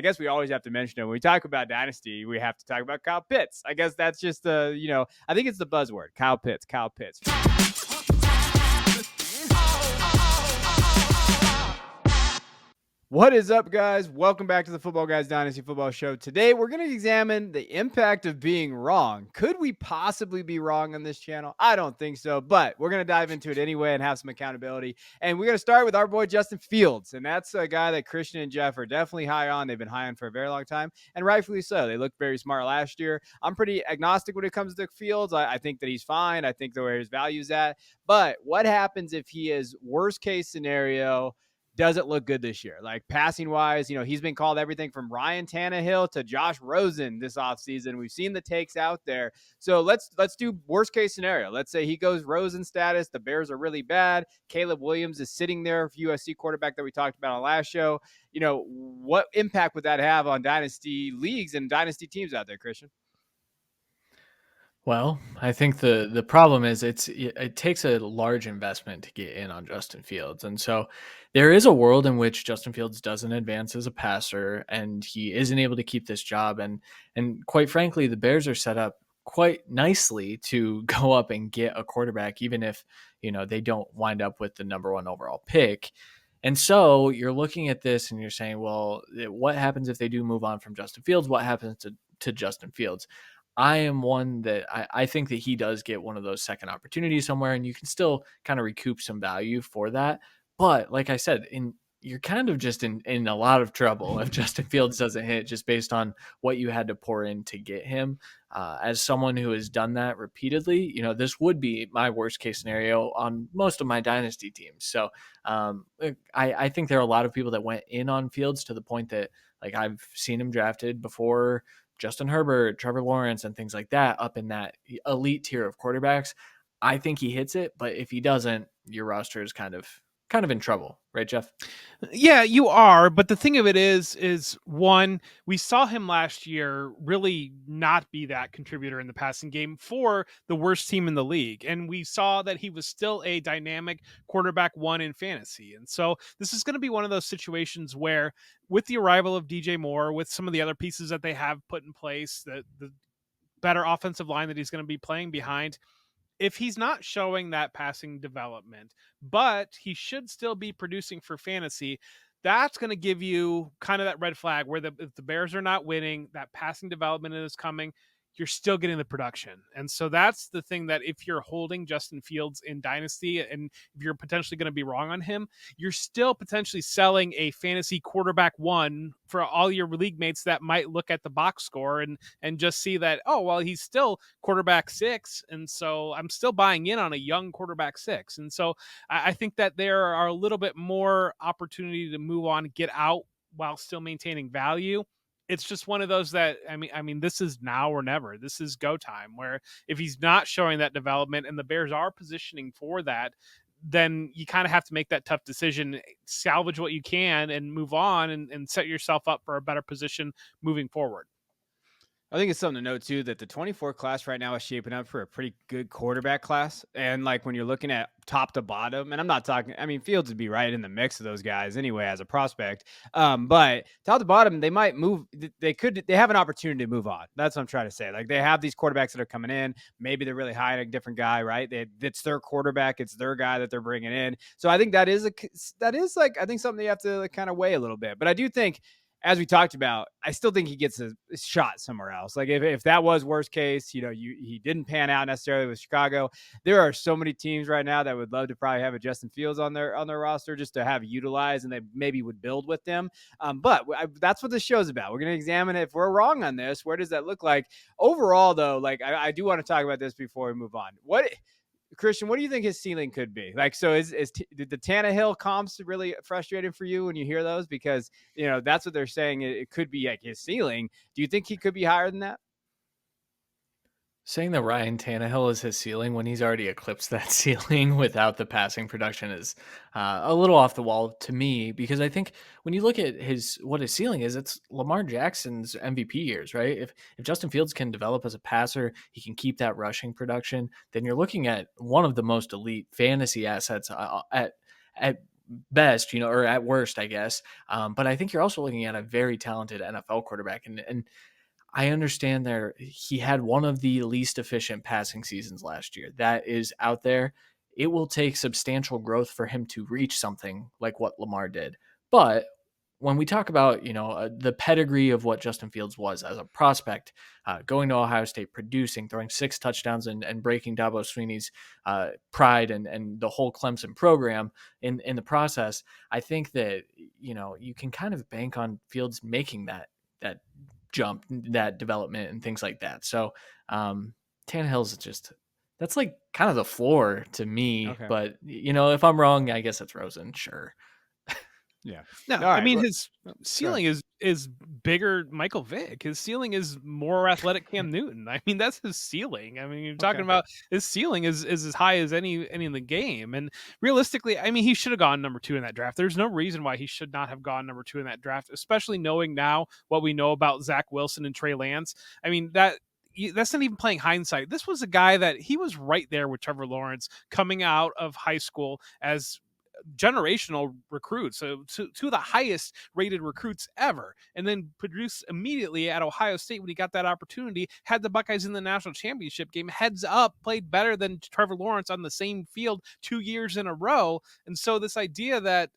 I guess we always have to mention him. When we talk about Dynasty, we have to talk about Kyle Pitts. I guess that's just I think it's the buzzword. Kyle Pitts. What is up, guys? Welcome back to the Football Guys Dynasty Football Show. Today, we're going to examine the impact of being wrong. Could we possibly be wrong on this channel? I don't think so, but we're going to dive into it anyway and have some accountability. And we're going to start with our boy, Justin Fields. And that's a guy that Christian and Jeff are definitely high on. They've been high on for a very long time, and rightfully so. They looked very smart last year. I'm pretty agnostic when it comes to Fields. I think that he's fine. I think where his value's at. But what happens if he is worst case scenario doesn't look good this year? Like passing wise, he's been called everything from Ryan Tannehill to Josh Rosen this offseason. We've seen the takes out there. So let's do worst case scenario. Let's say he goes Rosen status. The Bears are really bad. Caleb Williams is sitting there, USC quarterback that we talked about on last show. What impact would that have on dynasty leagues and dynasty teams out there, Christian? Well, I think the problem is it takes a large investment to get in on Justin Fields. And so there is a world in which Justin Fields doesn't advance as a passer and he isn't able to keep this job. And quite frankly, the Bears are set up quite nicely to go up and get a quarterback, even if, they don't wind up with the number 1 overall pick. And so you're looking at this and you're saying, well, what happens if they do move on from Justin Fields? What happens to Justin Fields? I am one that I think that he does get one of those second opportunities somewhere, and you can still kind of recoup some value for that. But like I said, you're kind of just in a lot of trouble if Justin Fields doesn't hit, just based on what you had to pour in to get him. As someone who has done that repeatedly, this would be my worst case scenario on most of my dynasty teams. So I think there are a lot of people that went in on Fields to the point that, like, I've seen him drafted before Justin Herbert, Trevor Lawrence, and things like that, up in that elite tier of quarterbacks. I think he hits it, but if he doesn't, your roster is kind of in trouble, right, Jeff? Yeah, you are. But the thing of it is one, we saw him last year really not be that contributor in the passing game for the worst team in the league. And we saw that he was still a dynamic quarterback 1 in fantasy. And so this is going to be one of those situations where, with the arrival of DJ Moore, with some of the other pieces that they have put in place, the better offensive line that he's going to be playing behind, if he's not showing that passing development, but he should still be producing for fantasy, that's going to give you kind of that red flag where if the Bears are not winning, that passing development is coming, you're still getting the production. And so that's the thing, that if you're holding Justin Fields in Dynasty and if you're potentially going to be wrong on him, you're still potentially selling a fantasy quarterback 1 for all your league mates that might look at the box score and just see that, oh, well, he's still quarterback 6. And so I'm still buying in on a young quarterback 6. And so I think that there are a little bit more opportunity to move on, get out while still maintaining value. It's just one of those that, I mean, this is now or never. This is go time, where if he's not showing that development and the Bears are positioning for that, then you kind of have to make that tough decision, salvage what you can and move on and set yourself up for a better position moving forward. I think it's something to note, too, that the 24 class right now is shaping up for a pretty good quarterback class. And, like, when you're looking at top to bottom, and I'm not talking, Fields would be right in the mix of those guys anyway as a prospect. But top to bottom, they might move. They have an opportunity to move on. That's what I'm trying to say. Like, they have these quarterbacks that are coming in. Maybe they're really high on a different guy, right? It's their quarterback. It's their guy that they're bringing in. So I think that is I think something you have to kind of weigh a little bit. But I do think, as we talked about, I still think he gets a shot somewhere else. Like if that was worst case, he didn't pan out necessarily with Chicago. There are so many teams right now that would love to probably have a Justin Fields on their roster just to have utilized, and they maybe would build with them. But that's what this show's about. We're going to examine it. If we're wrong on this, where does that look like overall, though? Like I do want to talk about this before we move on. Christian, what do you think his ceiling could be? Like, so did the Tannehill comps really frustrating for you when you hear those? Because, that's what they're saying. It could be like his ceiling. Do you think he could be higher than that? Saying that Ryan Tannehill is his ceiling when he's already eclipsed that ceiling without the passing production is a little off the wall to me, because I think when you look at what his ceiling is, it's Lamar Jackson's MVP years, right? If Justin Fields can develop as a passer, he can keep that rushing production, then you're looking at one of the most elite fantasy assets at best, or at worst, I guess. But I think you're also looking at a very talented NFL quarterback. And I understand he had one of the least efficient passing seasons last year. That is out there. It will take substantial growth for him to reach something like what Lamar did. But when we talk about, the pedigree of what Justin Fields was as a prospect, going to Ohio State, producing, throwing 6 touchdowns and breaking Dabo Swinney's pride and the whole Clemson program in the process, I think that, you can kind of bank on Fields making that jump, that development and things like that. So Tannehill's that's like kind of the floor to me. Okay. But, if I'm wrong, I guess it's Rosen. Sure. Yeah. No, All I right. mean Well, his ceiling is bigger. Michael Vick. His ceiling is more athletic. Cam Newton. I mean that's his ceiling. I mean you're talking Okay. about his ceiling is as high as any in the game. And realistically, I mean he should have gone number 2 in that draft. There's no reason why he should not have gone number 2 in that draft, especially knowing now what we know about Zach Wilson and Trey Lance. I mean that's not even playing hindsight. This was a guy that he was right there with Trevor Lawrence coming out of high school as generational recruits, so two of the highest rated recruits ever, and then produced immediately at Ohio State when he got that opportunity, had the Buckeyes in the national championship game, heads up, played better than Trevor Lawrence on the same field 2 years in a row. And so this idea that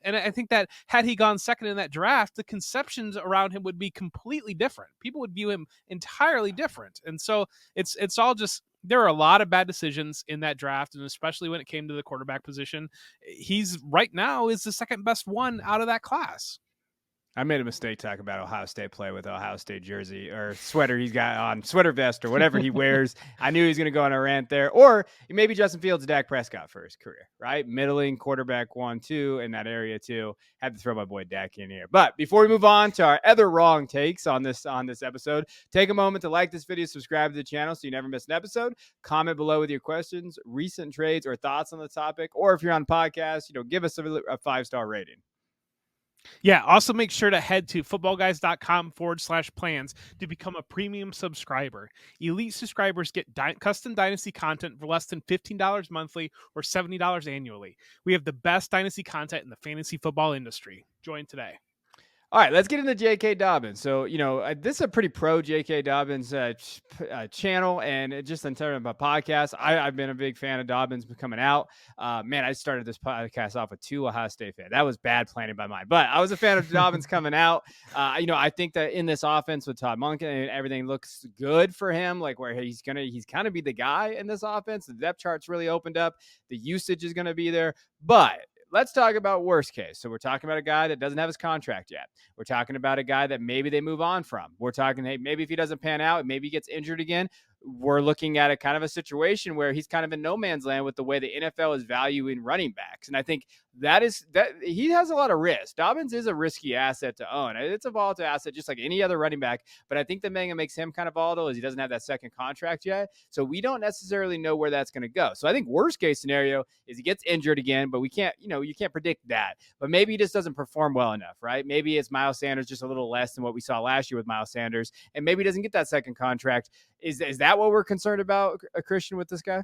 and I think that had he gone second in that draft, the conceptions around him would be completely different. People would view him entirely different. And so it's all just, there are a lot of bad decisions in that draft, and especially when it came to the quarterback position. He's right now is the second best one out of that class. I made a mistake talking about Ohio State play with Ohio State jersey or sweater he's got on, sweater vest or whatever he wears. I knew he was going to go on a rant there. Or maybe Justin Fields, Dak Prescott for his career, right? Middling quarterback 1, 2 in that area too. Had to throw my boy Dak in here. But before we move on to our other wrong takes on this episode, take a moment to like this video, subscribe to the channel so you never miss an episode. Comment below with your questions, recent trades, or thoughts on the topic. Or if you're on podcast, give us a 5-star rating. Yeah. Also, make sure to head to footballguys.com/plans to become a premium subscriber. Elite subscribers get custom Dynasty content for less than $15 monthly or $70 annually. We have the best Dynasty content in the fantasy football industry. Join today. All right, let's get into J.K. Dobbins. So, this is a pretty pro J.K. Dobbins channel, and just in terms of my podcast, I've been a big fan of Dobbins coming out. Man, I started this podcast off with 2 Ohio State fans. That was bad planning by mine, but I was a fan of Dobbins coming out. I think that in this offense with Todd Monken and everything looks good for him, like where he's kind of be the guy in this offense. The depth chart's really opened up. The usage is going to be there, but let's talk about worst case. So we're talking about a guy that doesn't have his contract yet. We're talking about a guy that maybe they move on from. We're talking, hey, maybe if he doesn't pan out, maybe he gets injured again. We're looking at a kind of a situation where he's kind of in no man's land with the way the NFL is valuing running backs. And I think that he has a lot of risk. Dobbins is a risky asset to own. It's a volatile asset, just like any other running back. But I think the thing that makes him kind of volatile is he doesn't have that second contract yet. So we don't necessarily know where that's going to go. So I think worst case scenario is he gets injured again, but we can't, you can't predict that. But maybe he just doesn't perform well enough, right? Maybe it's Miles Sanders just a little less than what we saw last year with Miles Sanders, and maybe he doesn't get that second contract. Is that what we're concerned about, Christian, with this guy?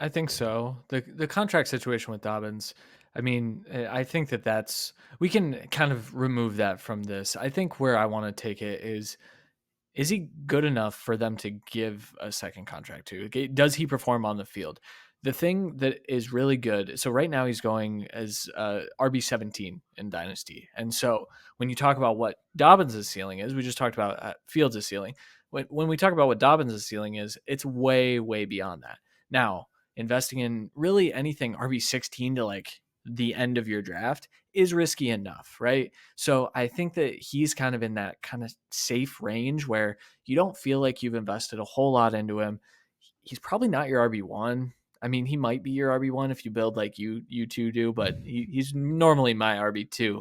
I think so. The contract situation with Dobbins, I mean, I think that's, we can kind of remove that from this. I think where I want to take it is he good enough for them to give a second contract to? Does he perform on the field? The thing that is really good, so right now he's going as RB17 in Dynasty. And so when you talk about what Dobbins' ceiling is, we just talked about Fields' ceiling. When we talk about what Dobbins' ceiling is, it's way, way beyond that. Now, investing in really anything RB16 to like the end of your draft is risky enough, right? So I think that he's kind of in that kind of safe range where you don't feel like you've invested a whole lot into him. He's probably not your RB1. I mean, he might be your RB1 if you build like you two do, but he's normally my RB2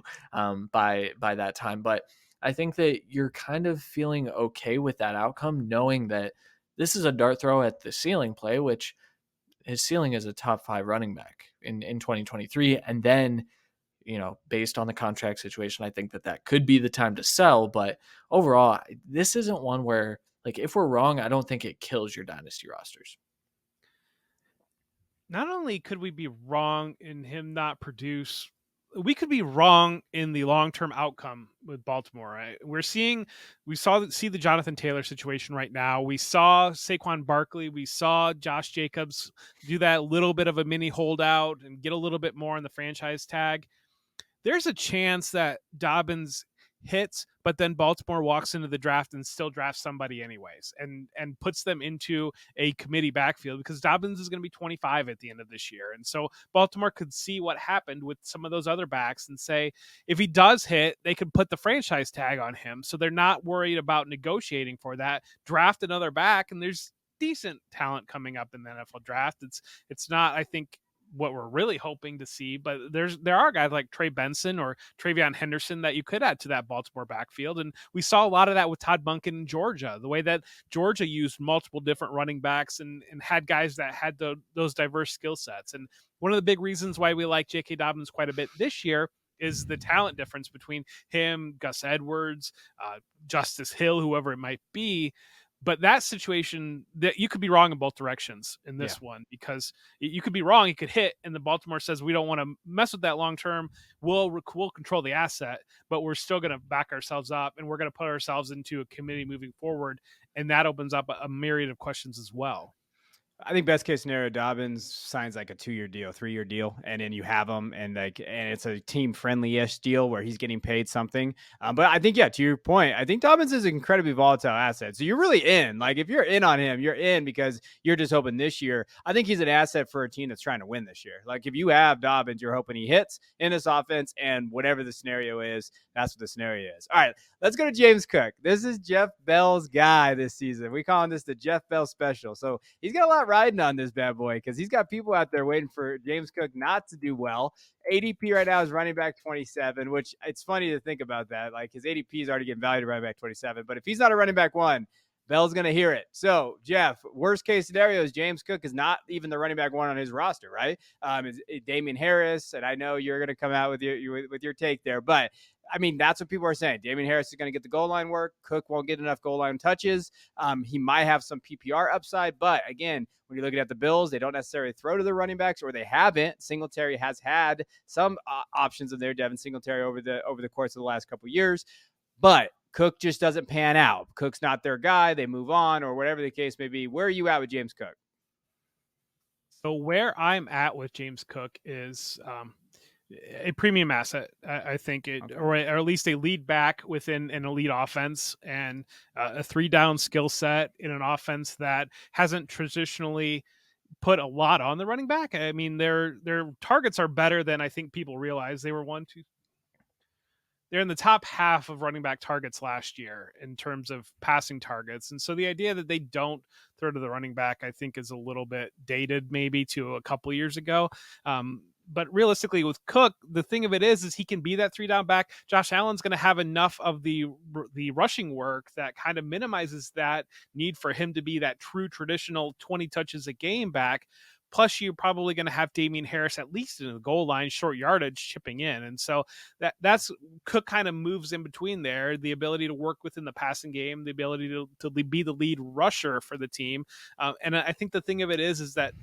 by that time. But I think that you're kind of feeling okay with that outcome, knowing that this is a dart throw at the ceiling play, which his ceiling is a top 5 running back in 2023. And then, based on the contract situation, I think that could be the time to sell. But overall, this isn't one where, like, if we're wrong, I don't think it kills your dynasty rosters. not only could we be wrong in him not produce, we could be wrong in the long-term outcome with Baltimore. Right? See the Jonathan Taylor situation right now. We saw Saquon Barkley. We saw Josh Jacobs do that little bit of a mini holdout and get a little bit more on the franchise tag. There's a chance that Dobbins hits, but then Baltimore walks into the draft and still drafts somebody anyways, and puts them into a committee backfield because Dobbins is going to be 25 at the end of this year. And so Baltimore could see what happened with some of those other backs and say, if he does hit, they could put the franchise tag on him. So they're not worried about negotiating for that. Draft another back, and there's decent talent coming up in the NFL draft. It's not, I think, what we're really hoping to see, but there are guys like Trey Benson or Travion Henderson that you could add to that Baltimore backfield, and we saw a lot of that with Todd Monken in Georgia. The way that Georgia used multiple different running backs and had guys that had those diverse skill sets. And one of the big reasons why we like J.K. Dobbins quite a bit this year is the talent difference between him, Gus Edwards, Justice Hill, whoever it might be. But that situation, that you could be wrong in both directions in this one, because you could be wrong. He could hit, and the Baltimore says we don't want to mess with that long term. We'll control the asset, but we're still going to back ourselves up, and we're going to put ourselves into a committee moving forward, and that opens up a myriad of questions as well. I think best case scenario, Dobbins signs like a 2-year deal, 3-year deal, and then you have him, and it's a team friendly-ish deal where he's getting paid something. But I think, yeah, to your point, I think Dobbins is an incredibly volatile asset. So you're really in. Like if you're in on him, you're in because you're just hoping this year. I think he's an asset for a team that's trying to win this year. Like if you have Dobbins, you're hoping he hits in this offense, and whatever the scenario is, that's what the scenario is. All right, let's go to James Cook. This is Jeff Bell's guy this season. We call this the Jeff Bell special. So he's got a lot riding on this bad boy because he's got people out there waiting for James Cook not to do well. ADP right now is running back 27, which it's funny to think about that. Like his ADP is already getting valued at running back 27, but if he's not a running back 1, Bell's going to hear it. So, Jeff, worst case scenario is James Cook is not even the running back 1 on his roster, right? It's Damian Harris, and I know you're going to come out with your take there, but I mean, that's what people are saying. Damian Harris is going to get the goal line work. Cook won't get enough goal line touches. He might have some PPR upside, but again, when you're looking at the Bills, they don't necessarily throw to the running backs, or they haven't. Singletary has had some options in there, Devin Singletary, over the course of the last couple of years, but Cook just doesn't pan out. Cook's not their guy. They move on, or whatever the case may be. Where are you at with James Cook? So where I'm at with James Cook is a premium asset. I think or at least a lead back within an elite offense, and a 3-down skill set in an offense that hasn't traditionally put a lot on the running back. I mean, their targets are better than I think people realize. They're in the top half of running back targets last year in terms of passing targets. And so the idea that they don't throw to the running back, I think, is a little bit dated maybe to a couple years ago. But realistically with Cook, the thing of it is he can be that 3-down back. Josh Allen's going to have enough of the rushing work that kind of minimizes that need for him to be that true traditional 20 touches a game back. Plus, you're probably going to have Damian Harris at least in the goal line, short yardage, chipping in. And so that's Cook kind of moves in between there, the ability to work within the passing game, the ability to be the lead rusher for the team. And I think the thing of it is that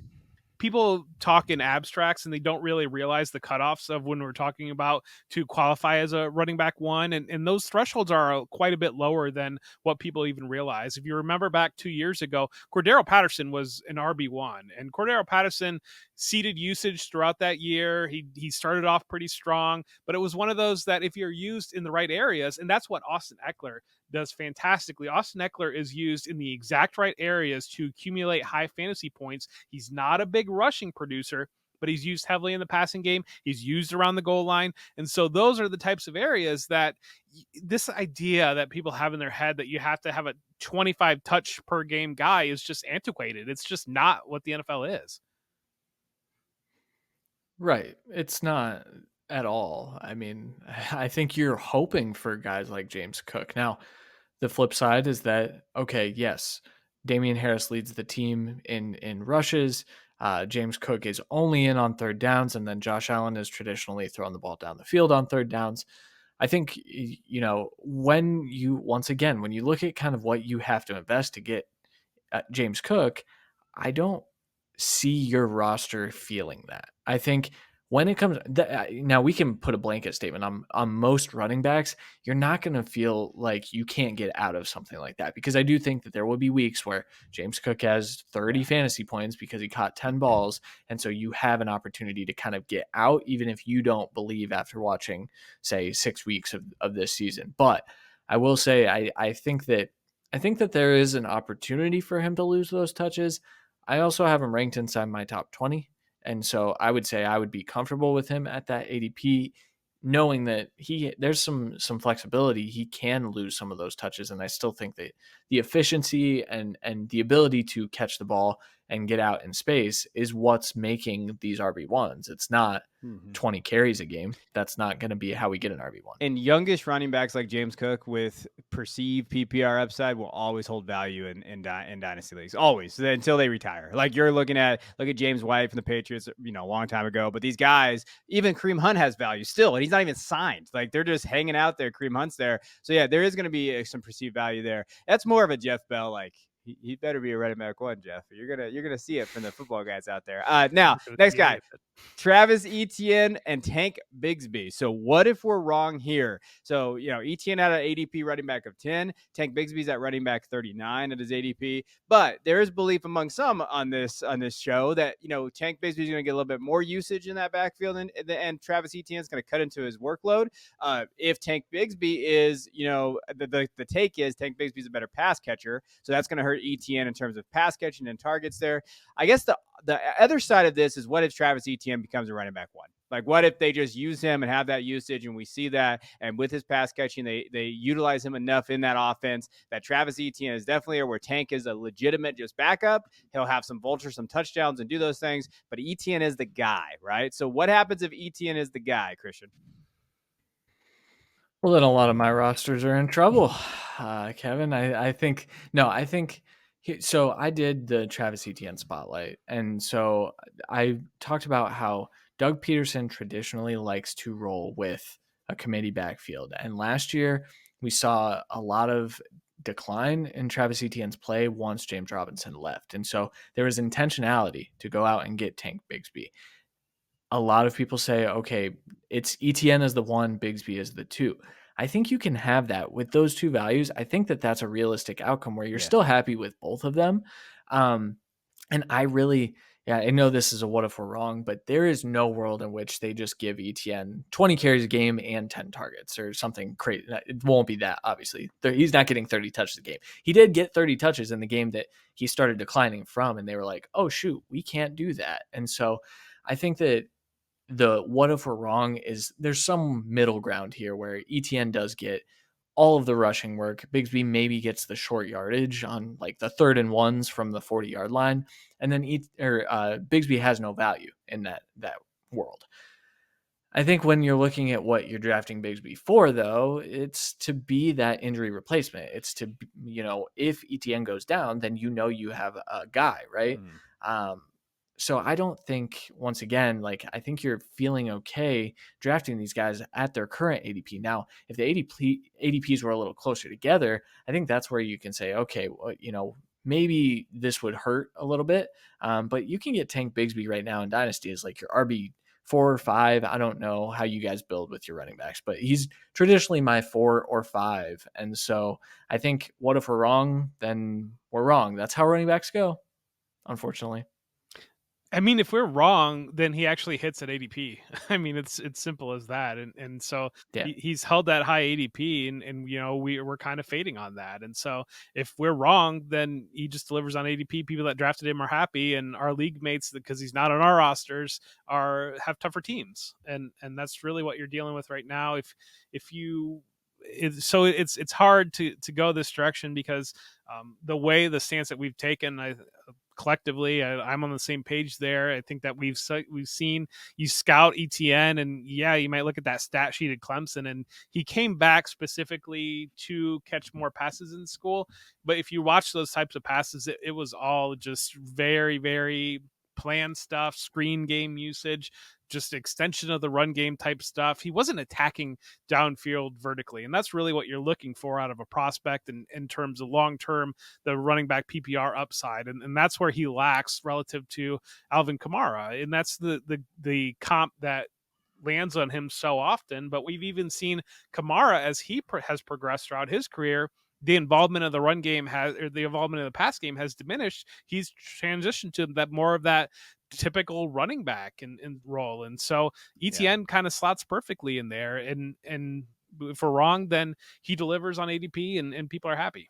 people talk in abstracts and they don't really realize the cutoffs of when we're talking about to qualify as a running back 1. And those thresholds are quite a bit lower than what people even realize. If you remember back 2 years ago, Cordero Patterson was an RB1, and Cordero Patterson seeded usage throughout that year. He started off pretty strong, but it was one of those that if you're used in the right areas, and that's what Austin Eckler does fantastically. Austin Eckler is used in the exact right areas to accumulate high fantasy points. He's not a big rushing producer, but he's used heavily in the passing game. He's used around the goal line. And so those are the types of areas that this idea that people have in their head that you have to have a 25 touch per game guy is just antiquated. It's just not what the NFL is. Right. It's not at all. I mean, I think you're hoping for guys like James Cook. Now, the flip side is that, okay, yes, Damian Harris leads the team in rushes. James Cook is only in on 3rd downs, and then Josh Allen is traditionally throwing the ball down the field on 3rd downs. I think, when you look at kind of what you have to invest to get James Cook, I don't see your roster feeling that. I think when it comes now, we can put a blanket statement on most running backs. You're not going to feel like you can't get out of something like that, because I do think that there will be weeks where James Cook has 30 fantasy points because he caught 10 balls, and so you have an opportunity to kind of get out, even if you don't believe after watching, say, 6 weeks of this season. But I will say, I think that there is an opportunity for him to lose those touches. I also have him ranked inside my top 20. And so I would say I would be comfortable with him at that ADP, knowing that there's some flexibility. He can lose some of those touches. And I still think that the efficiency and the ability to catch the ball and get out in space is what's making these RB1s. It's not 20 carries a game. That's not going to be how we get an RB1. And youngish running backs like James Cook with perceived PPR upside will always hold value in dynasty leagues, always, until they retire. Like you're look at James White from the Patriots, a long time ago. But these guys, even Kareem Hunt has value still, and he's not even signed. Like they're just hanging out there. Kareem Hunt's there, so yeah, there is going to be some perceived value there. That's more of a Jeff Bell like. He better be a running back one, Jeff. You're gonna see it from the football guys out there. Now, next guy, Travis Etienne and Tank Bigsby. So what if we're wrong here? So, Etienne had an ADP running back of 10. Tank Bigsby's at running back 39 at his ADP. But there is belief among some on this show that, Tank Bigsby's going to get a little bit more usage in that backfield, and Travis Etienne's going to cut into his workload. If Tank Bigsby is, the take is Tank Bigsby's a better pass catcher. So that's going to hurt Etienne in terms of pass catching and targets there. I guess the other side of this is, what if Travis Etienne becomes a running back one? Like, what if they just use him and have that usage, and we see that, and with his pass catching, they utilize him enough in that offense that Travis Etienne is definitely where Tank is a legitimate just backup. He'll have some vultures, some touchdowns, and do those things, but Etienne is the guy, right? So what happens if Etienne is the guy, Christian? Well, then a lot of my rosters are in trouble, Kevin. So I did the Travis Etienne spotlight, and so I talked about how Doug Peterson traditionally likes to roll with a committee backfield, and last year we saw a lot of decline in Travis Etienne's play once James Robinson left, and so there was intentionality to go out and get Tank Bigsby. A lot of people say, okay, it's Etienne as the one, Bigsby as the two. I think you can have that with those two values. I think that that's a realistic outcome where you're still happy with both of them. And I know this is a what if we're wrong, but there is no world in which they just give Etienne 20 carries a game and 10 targets or something crazy. It won't be that, obviously. He's not getting 30 touches a game. He did get 30 touches in the game that he started declining from, and they were like, oh, shoot, we can't do that. And so I think that the what if we're wrong is there's some middle ground here where Etienne does get all of the rushing work. Bigsby maybe gets the short yardage on like the 3rd and 1s from the 40-yard line. And then Bigsby has no value in that world. I think when you're looking at what you're drafting Bigsby for, though, it's to be that injury replacement. It's to, if Etienne goes down, then you have a guy, right? So I don't think, once again, I think you're feeling okay drafting these guys at their current ADP. Now, if the ADPs were a little closer together, I think that's where you can say, okay, well, maybe this would hurt a little bit. But you can get Tank Bigsby right now in Dynasty as like your RB 4 or 5. I don't know how you guys build with your running backs, but he's traditionally my 4 or 5. And so I think, what if we're wrong? Then we're wrong. That's how running backs go, unfortunately. I mean, if we're wrong, then he actually hits at ADP. I mean, it's simple as that. And so he's held that high ADP, and we're kind of fading on that. And so if we're wrong, then he just delivers on ADP. People that drafted him are happy, and our league mates, because he's not on our rosters, have tougher teams. And that's really what you're dealing with right now. It's hard to go this direction because the way the stance that we've taken, collectively, I'm on the same page there. I think that we've seen you scout Etienne, and you might look at that stat sheet at Clemson, and he came back specifically to catch more passes in school. But if you watch those types of passes, it was all just very, very plan stuff, screen game usage, just extension of the run game type stuff. He wasn't attacking downfield vertically. And that's really what you're looking for out of a prospect in terms of long term, the running back PPR upside. And that's where he lacks relative to Alvin Kamara. And that's the comp that lands on him so often. But we've even seen Kamara as he has progressed throughout his career. The involvement of the run game or the involvement of the pass game has diminished. He's transitioned to that more of that typical running back and role. And so Etienne kind of slots perfectly in there. And if we're wrong, then he delivers on ADP and people are happy.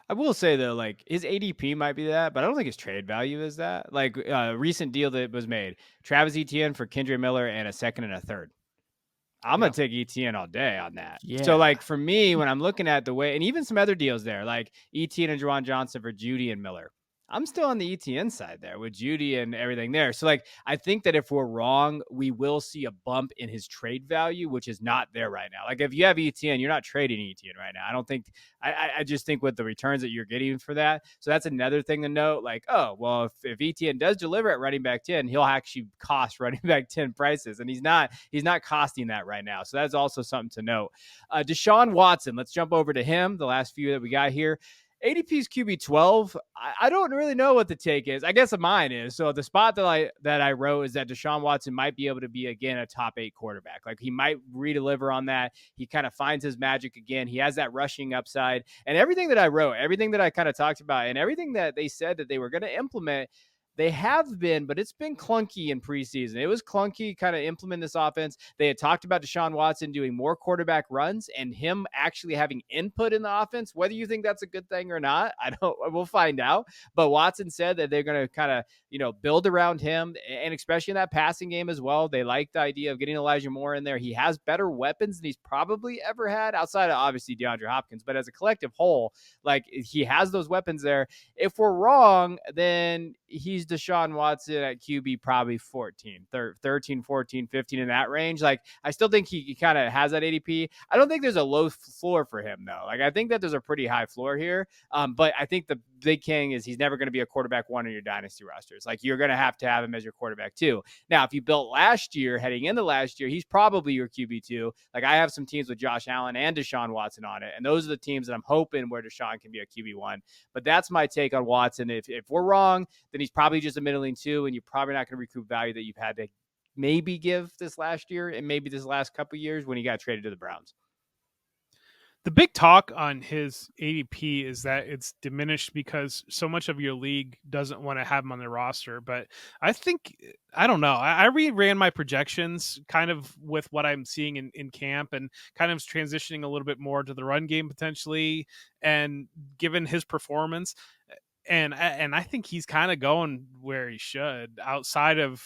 I will say though, like his ADP might be that, but I don't think his trade value is that. Like recent deal that was made, Travis Etienne for Kendra Miller and a second and a third. I'm gonna take Etienne all day on that. Yeah. So like for me, when I'm looking at the way, and even some other deals there, like Etienne and Juwan Johnson for Judy and Miller, I'm still on the Etienne side there with Judy and everything there. So like I think that if we're wrong, we will see a bump in his trade value, which is not there right now. Like if you have Etienne, you're not trading Etienne right now. I don't think. I just think with the returns that you're getting for that. So that's another thing to note. Like, oh well, if Etienne does deliver at running back 10, he'll actually cost running back 10 prices, and he's not costing that right now. So that's also something to note. Deshaun Watson. Let's jump over to him. The last few that we got here. ADP's QB 12. I don't really know what the take is. I guess mine is. So the spot that I wrote is that Deshaun Watson might be able to be again a top 8 quarterback. Like he might redeliver on that. He kind of finds his magic again. He has that rushing upside, and everything that I wrote, everything that I kind of talked about, and everything that they said that they were going to implement. They have been, but it's been clunky in preseason. It was clunky kind of implement this offense. They had talked about Deshaun Watson doing more quarterback runs and him actually having input in the offense. Whether you think that's a good thing or not, we'll find out. But Watson said that they're going to kind of, build around him, and especially in that passing game as well. They like the idea of getting Elijah Moore in there. He has better weapons than he's probably ever had outside of obviously DeAndre Hopkins, but as a collective whole, like he has those weapons there. If we're wrong, then he's Deshaun Watson at QB probably 13, 14, 15 in that range. Like I still think he kind of has that ADP. I don't think there's a low floor for him though. Like I think that there's a pretty high floor here. But I think the big king is he's never going to be a quarterback 1 in your dynasty rosters. Like you're going to have him as your quarterback 2. Now, if you built last year, heading into last year, he's probably your QB 2. Like I have some teams with Josh Allen and Deshaun Watson on it. And those are the teams that I'm hoping where Deshaun can be a QB 1. But that's my take on Watson. If we're wrong, then he's probably just a middling 2, and you're probably not going to recoup value that you've had to maybe give this last year and maybe this last couple of years when he got traded to the Browns. The big talk on his ADP is that it's diminished because so much of your league doesn't want to have him on their roster. But I don't know. I reran my projections kind of with what I'm seeing in camp and kind of transitioning a little bit more to the run game potentially. And given his performance, and I think he's kind of going where he should outside of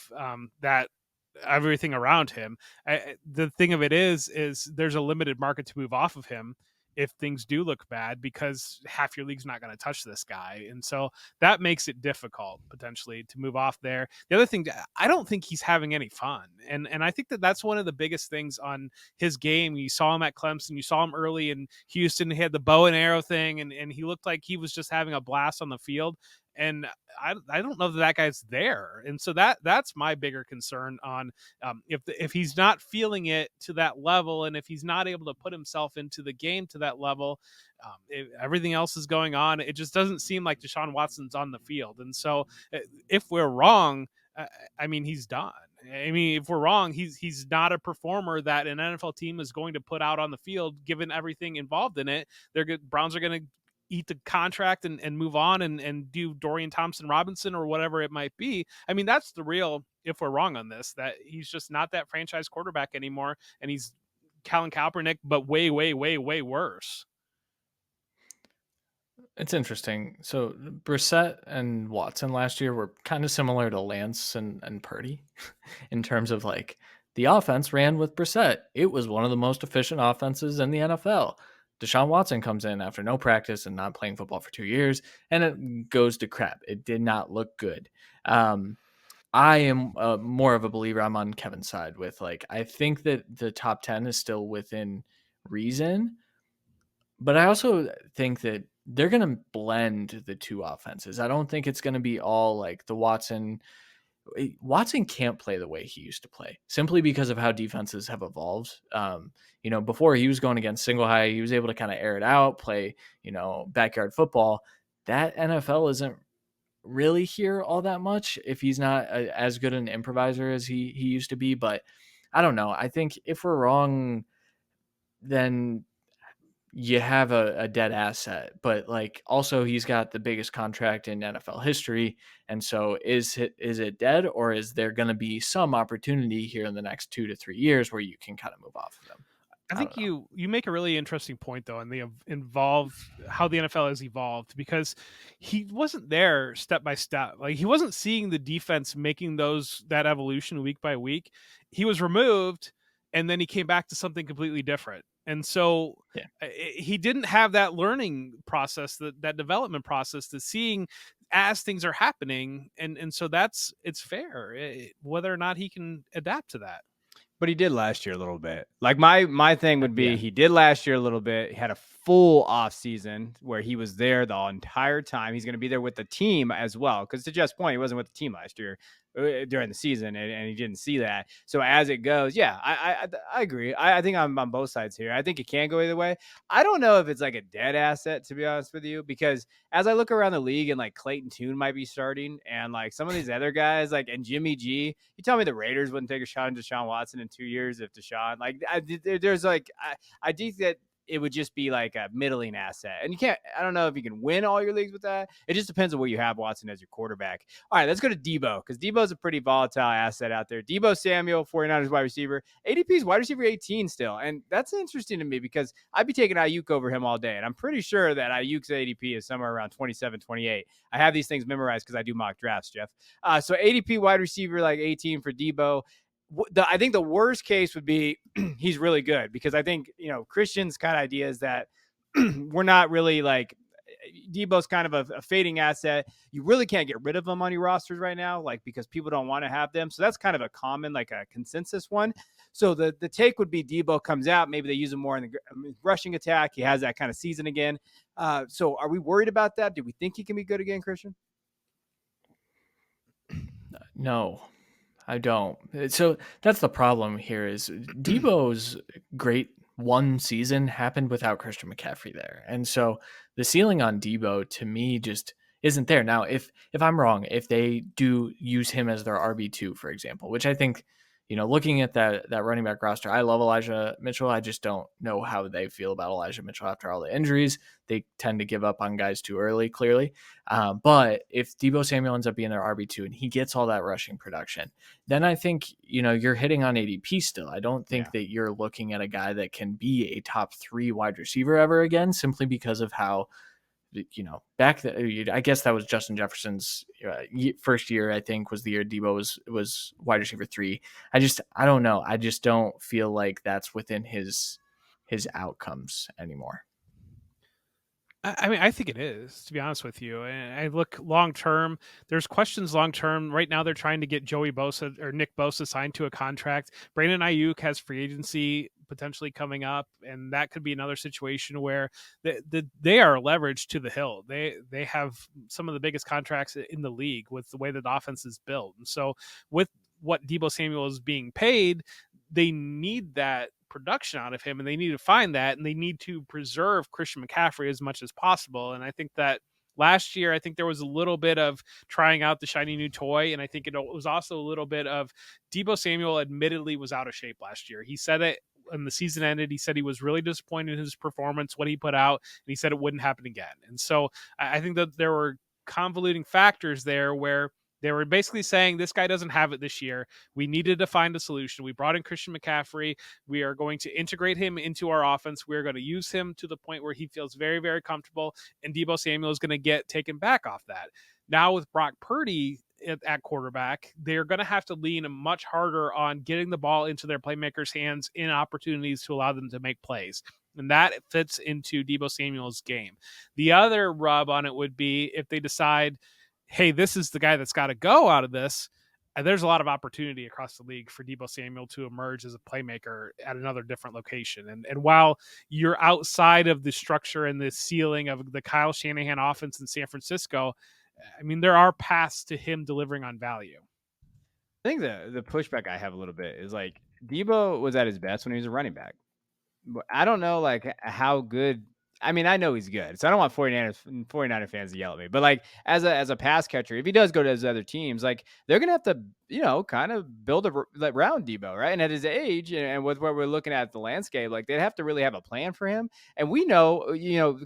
that everything around him. The thing of it is there's a limited market to move off of him if things do look bad because half your league's not going to touch this guy. And so that makes it difficult potentially to move off there. The other thing, I don't think he's having any fun. And I think that's one of the biggest things on his game. You saw him at Clemson, you saw him early in Houston, he had the bow and arrow thing and he looked like he was just having a blast on the field. And I don't know that guy's there. And so that's my bigger concern on if he's not feeling it to that level, and if he's not able to put himself into the game to that level, everything else is going on. It just doesn't seem like Deshaun Watson's on the field. And so if we're wrong, I mean, he's done. I mean, if we're wrong, he's not a performer that an NFL team is going to put out on the field, given everything involved in it. Browns are going to eat the contract and move on and do Dorian Thompson Robinson or whatever it might be. I mean, that's the real, if we're wrong on this, that he's just not that franchise quarterback anymore. And he's Colin Kaepernick, but way, way, way, way worse. It's interesting. So Brissett and Watson last year were kind of similar to Lance and Purdy in terms of like the offense ran with Brissett. It was one of the most efficient offenses in the NFL. Deshaun Watson comes in after no practice and not playing football for 2 years, and it goes to crap. It did not look good. I am more of a believer. I'm on Kevin's side with I think that the top 10 is still within reason, but I also think that they're going to blend the two offenses. I don't think it's going to be all like the Watson Watson can't play the way he used to play simply because of how defenses have evolved. Before he was going against single high, he was able to kind of air it out, play, backyard football. That NFL isn't really here all that much if he's not as good an improviser as he used to be. But I don't know. I think if we're wrong, then you have a dead asset, but like also he's got the biggest contract in NFL history. And so is it dead, or is there going to be some opportunity here in the next 2 to 3 years where you can kind of move off of them? I think you make a really interesting point though, and they involve how the NFL has evolved, because he wasn't there step by step. Like he wasn't seeing the defense making that evolution week by week. He was removed, and then he came back to something completely different. And so he didn't have that learning process, that development process, to seeing as things are happening, and so it's fair whether or not he can adapt to that. But he did last year a little bit. Like my thing would be he did last year a little bit. He had a full off season where he was there the entire time. He's going to be there with the team as well. Because to Jeff's point, he wasn't with the team last year during the season, and he didn't see that. So as it goes, I agree. I think I'm on both sides here. I think it can go either way. I don't know if it's like a dead asset, to be honest with you, because as I look around the league and like Clayton Tune might be starting, and like some of these other guys, like, and Jimmy G, you tell me the Raiders wouldn't take a shot on Deshaun Watson in 2 years if Deshaun, like, there's like, I think that it would just be like a middling asset. And I don't know if you can win all your leagues with that. It just depends on where you have Watson as your quarterback. All right, let's go to Deebo, because Deebo's a pretty volatile asset out there. Deebo Samuel, 49ers wide receiver. ADP is wide receiver 18 still. And that's interesting to me because I'd be taking Ayuk over him all day. And I'm pretty sure that Ayuk's ADP is somewhere around 27, 28. I have these things memorized because I do mock drafts, Jeff. So ADP wide receiver like 18 for Deebo. I think the worst case would be he's really good, because I think, Christian's kind of idea is that we're not really like, Deebo's kind of a fading asset. You really can't get rid of them on your rosters right now, like, because people don't want to have them. So that's kind of a common, like a consensus one. So the take would be Deebo comes out. Maybe they use him more in the rushing attack. He has that kind of season again. So are we worried about that? Do we think he can be good again, Christian? No, I don't. So that's the problem here is Deebo's great one season happened without Christian McCaffrey there. And so the ceiling on Deebo to me just isn't there. Now, if I'm wrong, if they do use him as their RB2, for example, which I think, looking at that running back roster, I love Elijah Mitchell. I just don't know how they feel about Elijah Mitchell after all the injuries. They tend to give up on guys too early, clearly. But if Deebo Samuel ends up being their RB2 and he gets all that rushing production, then I think, you're hitting on ADP still. I don't think that you're looking at a guy that can be a top 3 wide receiver ever again, simply because of how, I guess that was Justin Jefferson's first year, I think, was the year Deebo was wide receiver 3. I don't know. I just don't feel like that's within his outcomes anymore. I mean, I think it is, to be honest with you. And I look long term. There's questions long term. Right now, they're trying to get Joey Bosa or Nick Bosa signed to a contract. Brandon Ayuk has free agency potentially coming up, and that could be another situation where they are leveraged to the hill. They have some of the biggest contracts in the league with the way that the offense is built. And so, with what Deebo Samuel is being paid, they need that production out of him, and they need to find that, and they need to preserve Christian McCaffrey as much as possible. And I think that last year, I think there was a little bit of trying out the shiny new toy, and I think it was also a little bit of Deebo Samuel admittedly was out of shape last year. He said it when the season ended. He said he was really disappointed in his performance, what he put out, and he said it wouldn't happen again. And so I think that there were convoluting factors there where they were basically saying this guy doesn't have it this year. We needed to find a solution. We brought in Christian McCaffrey. We are going to integrate him into our offense. We're going to use him to the point where he feels very, very comfortable, and Deebo Samuel is going to get taken back off that. Now with Brock Purdy at quarterback, they're going to have to lean much harder on getting the ball into their playmakers' hands in opportunities to allow them to make plays. And that fits into Deebo Samuel's game. The other rub on it would be if they decide, hey, this is the guy that's got to go out of this. And there's a lot of opportunity across the league for Deebo Samuel to emerge as a playmaker at another different location. And while you're outside of the structure and the ceiling of the Kyle Shanahan offense in San Francisco, I mean, there are paths to him delivering on value. I think the pushback I have a little bit is like Deebo was at his best when he was a running back. I don't know, like, how good. I mean, I know he's good, so I don't want 49er fans to yell at me, but, like, as a pass catcher, if he does go to those other teams, like, they're gonna have to, kind of build like, around Debo, right? And at his age and with what we're looking at the landscape, like, they'd have to really have a plan for him, and we know,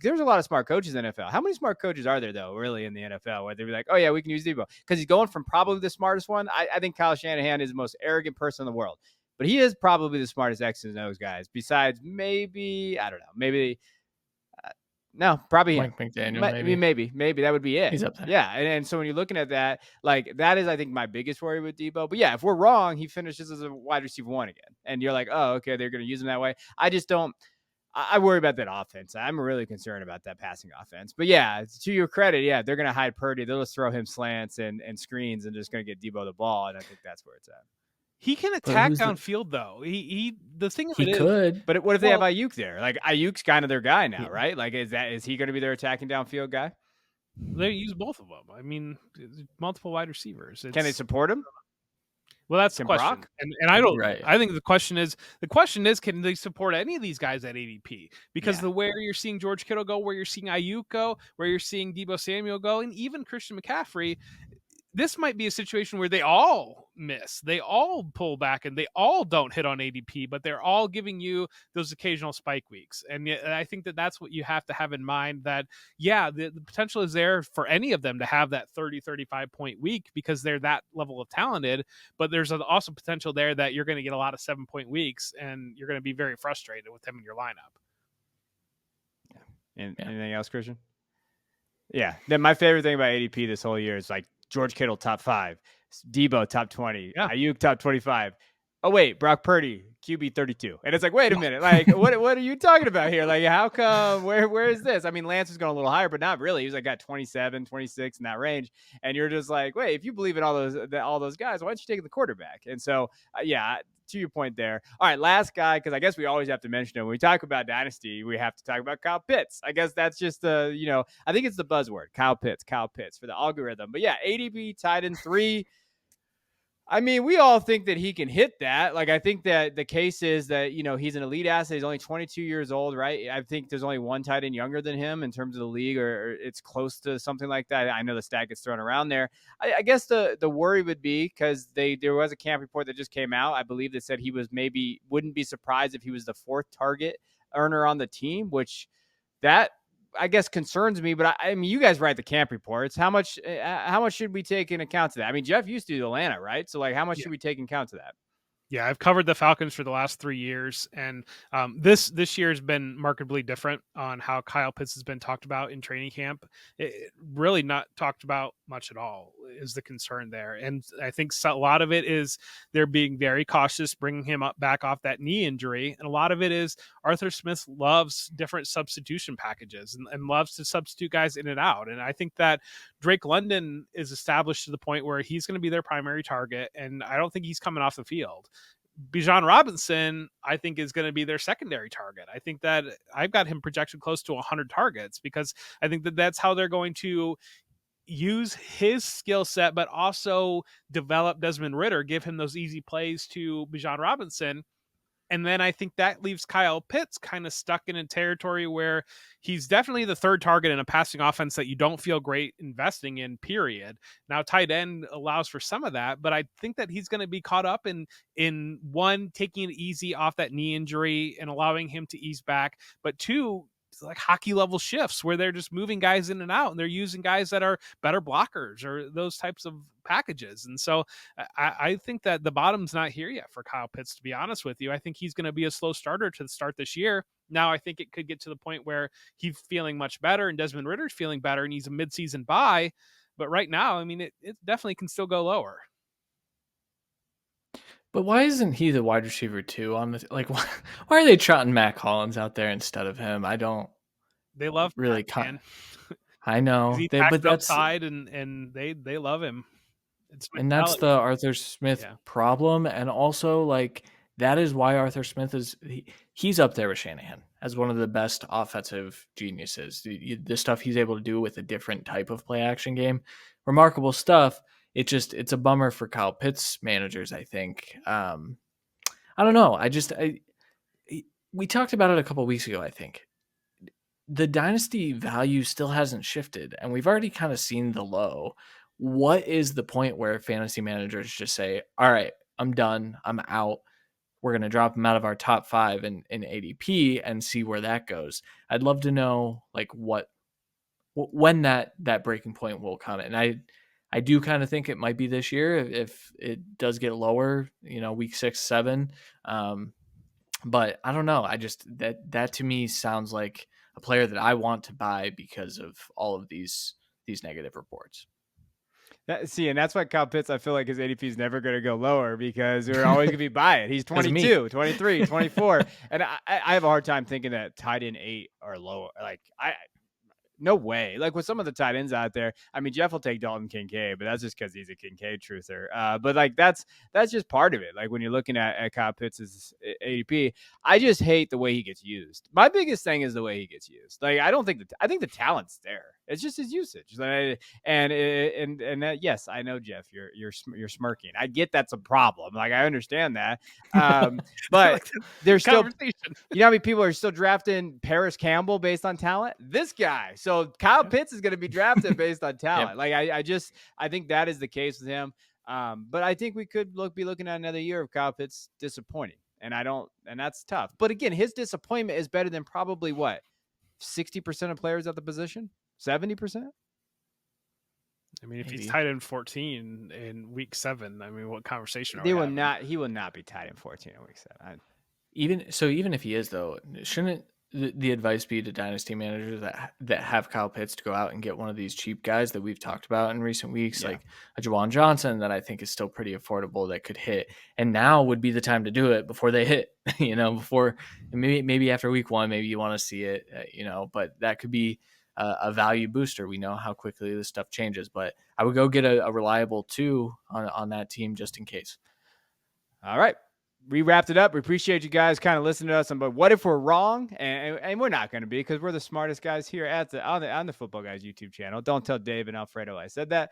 there's a lot of smart coaches in the NFL. How many smart coaches are there, though, really in the NFL, where they'd be like, "Oh, yeah, we can use Debo," because he's going from probably the smartest one. I think Kyle Shanahan is the most arrogant person in the world. But he is probably the smartest X's and O's guys. Besides, maybe I don't know. Maybe no, probably him. Mike McDaniel, maybe. Maybe that would be it. He's up there. Yeah, and so when you're looking at that, like that is, I think, my biggest worry with Debo. But yeah, if we're wrong, he finishes as a wide receiver 1 again, and you're like, oh, okay, they're going to use him that way. I just don't. I worry about that offense. I'm really concerned about that passing offense. But yeah, to your credit, yeah, they're going to hide Purdy. They'll just throw him slants and screens and just going to get Debo the ball, and I think that's where it's at. He can attack downfield, though. The thing of it is, could. But what if they have Ayuk there? Like Ayuk's kind of their guy now, right? Like, is he going to be their attacking downfield guy? They use both of them. I mean, multiple wide receivers. Can they support him? Well, that's the question. Brock? And I don't. Right. I think the question is, can they support any of these guys at ADP? Because the where you're seeing George Kittle go, where you're seeing Ayuk go, where you're seeing Deebo Samuel go, and even Christian McCaffrey. This might be a situation where they all miss, they all pull back, and they all don't hit on ADP, but they're all giving you those occasional spike weeks. And I think that that's what you have to have in mind, that, the potential is there for any of them to have that 30, 35 point week because they're that level of talented, but there's also potential there that you're going to get a lot of 7-point weeks and you're going to be very frustrated with them in your lineup. Yeah. Anything else, Christian? Yeah. Then my favorite thing about ADP this whole year is like George Kittle top 5, Deebo top 20, Ayuk top 25. Oh wait, Brock Purdy QB 32, and it's like, wait a minute, like what are you talking about here? Like, how come? Where is this? I mean, Lance was going a little higher, but not really. He was like got 27, 26 in that range, and you're just like, wait, if you believe in all those guys, why don't you take the quarterback? And so, to your point there. All right, last guy, because I guess we always have to mention him. When we talk about Dynasty, we have to talk about Kyle Pitts. I guess that's just I think it's the buzzword, Kyle Pitts for the algorithm. But yeah, ADP tight end 3. I mean, we all think that he can hit that. Like, I think that the case is that, he's an elite asset. He's only 22 years old, right? I think there's only one tight end younger than him in terms of the league, or it's close to something like that. I know the stat gets thrown around there. I guess the worry would be because there was a camp report that just came out. I believe that said he wouldn't be surprised if he was the 4th target earner on the team, which that I guess concerns me, but I mean, you guys write the camp reports. How much should we take in account to that? I mean, Jeff used to do Atlanta, right? So like, how much should we take in account to that? Yeah, I've covered the Falcons for the last 3 years, and this year has been markedly different on how Kyle Pitts has been talked about in training camp. It really not talked about much at all is the concern there, and I think a lot of it is they're being very cautious, bringing him back off that knee injury, and a lot of it is Arthur Smith loves different substitution packages and loves to substitute guys in and out, and I think that Drake London is established to the point where he's going to be their primary target, and I don't think he's coming off the field. Bijan Robinson, I think, is going to be their secondary target. I think that I've got him projected close to 100 targets because I think that that's how they're going to use his skill set, but also develop Desmond Ridder, give him those easy plays to Bijan Robinson. And then I think that leaves Kyle Pitts kind of stuck in a territory where he's definitely the 3rd target in a passing offense that you don't feel great investing in, period. Now, tight end allows for some of that, but I think that he's going to be caught up in one, taking it easy off that knee injury and allowing him to ease back, but 2, like hockey level shifts where they're just moving guys in and out and they're using guys that are better blockers or those types of packages. And so I think that the bottom's not here yet for Kyle Pitts, to be honest with you. I think he's going to be a slow starter to start this year. Now, I think it could get to the point where he's feeling much better and Desmond Ridder's feeling better and he's a midseason buy. But right now, I mean, it definitely can still go lower. But why isn't he the wide receiver 2 on the why are they trotting Mac Hollins out there instead of him? I don't. They love really. I know, he but that's outside and they love him. That's the Arthur Smith problem, and also that is why Arthur Smith he's up there with Shanahan as one of the best offensive geniuses. The stuff he's able to do with a different type of play action game, remarkable stuff. it's a bummer for Kyle Pitts managers, I think. I don't know. We talked about it a couple of weeks ago, I think. The dynasty value still hasn't shifted, and we've already kind of seen the low. What is the point where fantasy managers just say, all right, I'm done, I'm out, we're going to drop them out of our top 5 in ADP and see where that goes? I'd love to know like when that breaking point will come. And I do kind of think it might be this year if it does get lower, week 6, 7. But I don't know. I just that to me sounds like a player that I want to buy because of all of these negative reports. And that's why Kyle Pitts, I feel like his ADP is never going to go lower because we're always going to be buying. He's 22, 23, 24. And I have a hard time thinking that tight end 8 or lower. Like, no way. Like with some of the tight ends out there, I mean, Jeff will take Dalton Kincaid, but that's just because he's a Kincaid truther. But like that's just part of it. Like when you're looking at Kyle Pitts' ADP, I just hate the way he gets used. My biggest thing is the way he gets used. Like I think the talent's there. It's just his usage. And yes, I know, Jeff, you're smirking. I get that's a problem. Like I understand that. But there's still, how many people are still drafting Paris Campbell based on talent? This guy. So Kyle Pitts is going to be drafted based on talent. Yep. Like I think that is the case with him. But I think we could be looking at another year of Kyle Pitts disappointing. And that's tough. But again, his disappointment is better than probably 60% of players at the position, 70%. I mean, if he's tight end 14 in week 7, I mean, what conversation are he we will having? not. He will not be tight end 14 in week 7. Even if he is, though, shouldn't the advice be to dynasty managers that have Kyle Pitts to go out and get one of these cheap guys that we've talked about in recent weeks, like a Juwan Johnson that I think is still pretty affordable that could hit, and now would be the time to do it before they hit, before maybe after week 1, maybe you want to see it, but that could be a value booster. We know how quickly this stuff changes, but I would go get a reliable 2 on that team just in case. All right. We wrapped it up. We appreciate you guys kind of listening to us. But what if we're wrong? And we're not going to be, because we're the smartest guys here on the Football Guys YouTube channel. Don't tell Dave and Alfredo I said that.